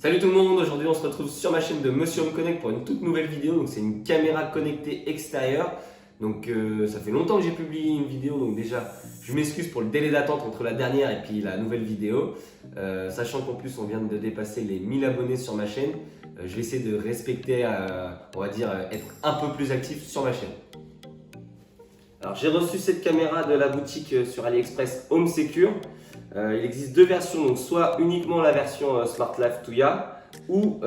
Salut tout le monde, aujourd'hui on se retrouve sur ma chaîne de Monsieur Home Connect pour une toute nouvelle vidéo. Donc c'est une caméra connectée extérieure. Donc ça fait longtemps que j'ai publié une vidéo, donc déjà je m'excuse pour le délai d'attente entre la dernière et puis la nouvelle vidéo. Sachant qu'en plus on vient de dépasser les 1000 abonnés sur ma chaîne, je vais essayer de respecter, on va dire, être un peu plus actif sur ma chaîne. Alors j'ai reçu cette caméra de la boutique sur AliExpress Home Secure. Il existe deux versions, donc soit uniquement la version Smart Life Tuya ou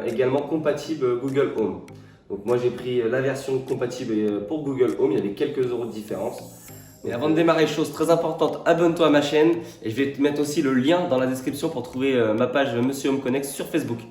également compatible Google Home. Donc moi j'ai pris la version compatible pour Google Home, il y avait quelques euros de différence. Mais avant de démarrer, chose très importante, abonne-toi à ma chaîne et je vais te mettre aussi le lien dans la description pour trouver ma page Monsieur Home Connect sur Facebook.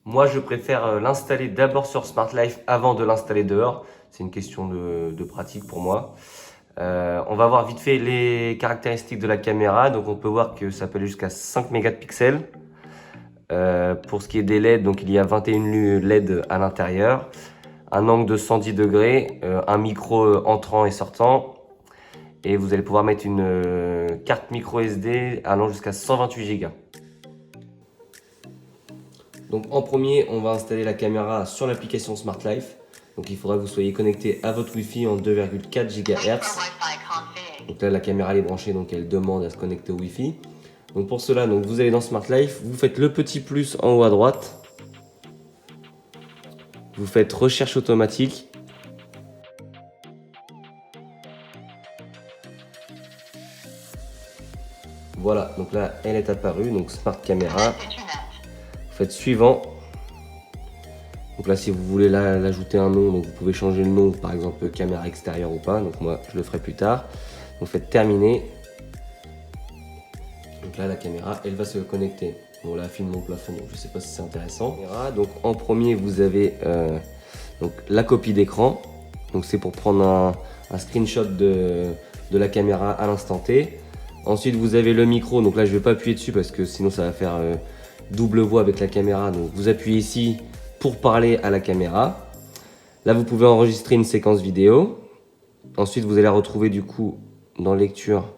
Moi, je préfère l'installer d'abord sur Smart Life avant de l'installer dehors. C'est une question de pratique pour moi. On va voir vite fait les caractéristiques de la caméra. Donc, on peut voir que ça peut aller jusqu'à 5 mégapixels. Pour ce qui est des LED, donc il y a 21 LED à l'intérieur. Un angle de 110 degrés, un micro entrant et sortant. Et vous allez pouvoir mettre une carte micro SD allant jusqu'à 128 Go. Donc en premier, on va installer la caméra sur l'application Smart Life. Donc il faudra que vous soyez connecté à votre Wi-Fi en 2,4 GHz. Donc là, la caméra elle est branchée, donc elle demande à se connecter au Wi-Fi. Donc pour cela, donc vous allez dans Smart Life, vous faites le petit plus en haut à droite. Vous faites recherche automatique. Voilà, donc là, elle est apparue, donc Smart Caméra. Vous faites suivant. Donc là, si vous voulez l'ajouter un nom, donc vous pouvez changer le nom, par exemple caméra extérieure ou pas. Donc moi, je le ferai plus tard. Donc faites terminer. Donc là, la caméra, elle va se connecter. Bon, là, filme mon plafond, donc je ne sais pas si c'est intéressant. Donc en premier, vous avez donc, la copie d'écran. Donc c'est pour prendre un screenshot de la caméra à l'instant T. Ensuite, vous avez le micro. Donc là, je ne vais pas appuyer dessus parce que sinon, ça va faire double voix avec la caméra. Donc vous appuyez ici pour parler à la caméra. Là, vous pouvez enregistrer une séquence vidéo. Ensuite, vous allez retrouver du coup dans lecture.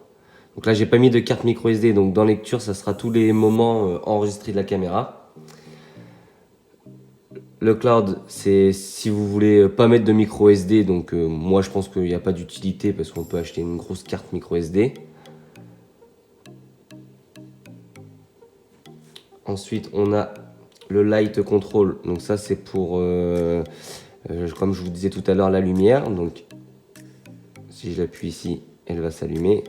Donc là, j'ai pas mis de carte micro SD. Donc dans lecture, ça sera tous les moments enregistrés de la caméra. Le cloud, c'est si vous voulez pas mettre de micro SD. Donc moi, je pense qu'il n'y a pas d'utilité parce qu'on peut acheter une grosse carte micro SD. Ensuite, on a le light control, donc ça c'est pour, comme je vous disais tout à l'heure, la lumière. Donc si j'appuie ici, elle va s'allumer.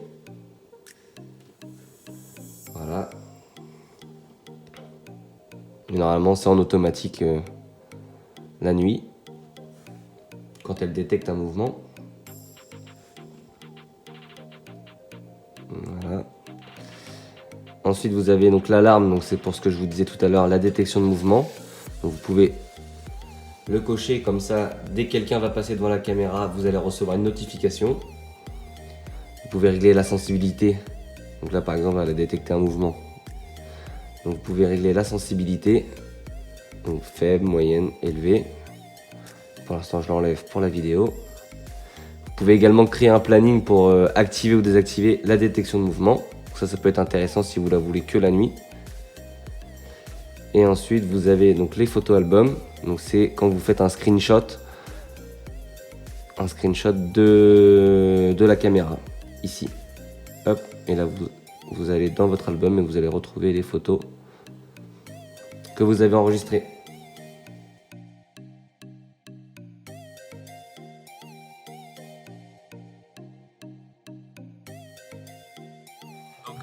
Voilà. Et normalement c'est en automatique la nuit, quand elle détecte un mouvement. Voilà. Ensuite, vous avez donc l'alarme, donc c'est pour ce que je vous disais tout à l'heure, la détection de mouvement. Donc vous pouvez le cocher comme ça, dès que quelqu'un va passer devant la caméra, vous allez recevoir une notification. Vous pouvez régler la sensibilité. Donc là, par exemple, elle a détecté un mouvement. Donc vous pouvez régler la sensibilité. Donc faible, moyenne, élevée. Pour l'instant, je l'enlève pour la vidéo. Vous pouvez également créer un planning pour activer ou désactiver la détection de mouvement. Ça peut être intéressant si vous la voulez que la nuit. Et ensuite, vous avez donc les photos albums. Donc c'est quand vous faites un screenshot de la caméra, ici. Hop, et là vous allez dans votre album et vous allez retrouver les photos. que vous avez enregistré.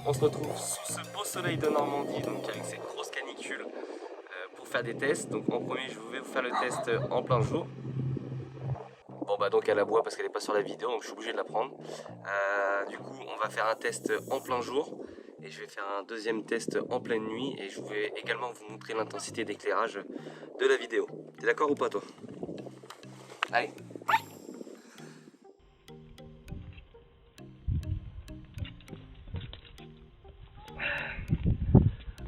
on se retrouve sous ce beau soleil de Normandie, donc avec cette grosse canicule, pour faire des tests. Donc en premier, je vais vous faire le test en plein jour. Bon bah donc elle aboie parce qu'elle n'est pas sur la vidéo, donc je suis obligé de la prendre. Du coup, on va faire un test en plein jour et je vais faire un deuxième test en pleine nuit et je vais également vous montrer l'intensité d'éclairage de la vidéo. T'es d'accord ou pas toi? Allez.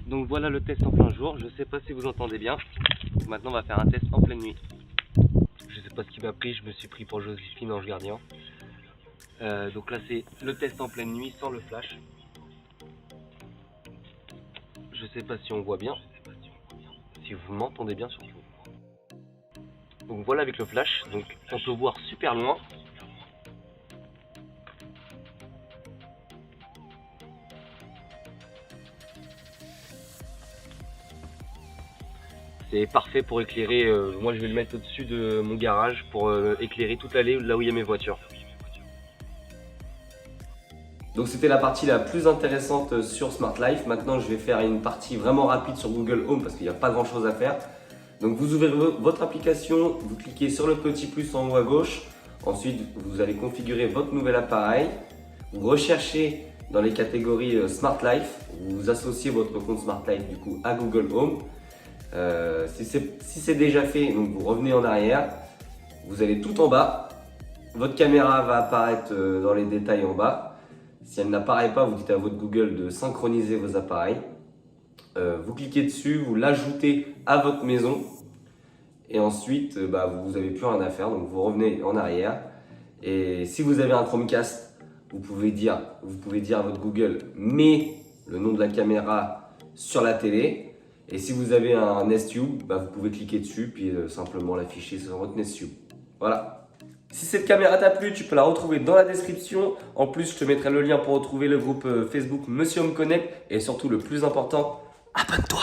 Donc voilà le test en plein jour, je sais pas si vous entendez bien. Maintenant on va faire un test en pleine nuit. Je sais pas ce qui m'a pris, je me suis pris pour Joséphine Ange Gardien. Donc là c'est le test en pleine nuit sans le flash. Je sais pas si on voit bien, si vous m'entendez bien surtout. Donc voilà avec le flash, donc on peut voir super loin. C'est parfait pour éclairer, moi je vais le mettre au-dessus de mon garage pour éclairer toute l'allée là où il y a mes voitures. Donc c'était la partie la plus intéressante sur Smart Life. Maintenant je vais faire une partie vraiment rapide sur Google Home parce qu'il n'y a pas grand chose à faire. Donc vous ouvrez votre application, vous cliquez sur le petit plus en haut à gauche. Ensuite vous allez configurer votre nouvel appareil. Vous recherchez dans les catégories Smart Life. Vous associez votre compte Smart Life du coup à Google Home. Si c'est déjà fait, donc vous revenez en arrière. Vous allez tout en bas. Votre caméra va apparaître dans les détails en bas. Si elle n'apparaît pas, vous dites à votre Google de synchroniser vos appareils. Vous cliquez dessus, vous l'ajoutez à votre maison. Et ensuite, vous n'avez plus rien à faire, donc vous revenez en arrière. Et si vous avez un Chromecast, vous pouvez dire à votre Google « mets le nom de la caméra sur la télé ». Et si vous avez un Nest Tube, vous pouvez cliquer dessus puis simplement l'afficher sur votre Nest Tube. Voilà. Si cette caméra t'a plu, tu peux la retrouver dans la description. En plus, je te mettrai le lien pour retrouver le groupe Facebook Monsieur Home Connect. Et surtout, le plus important, abonne-toi!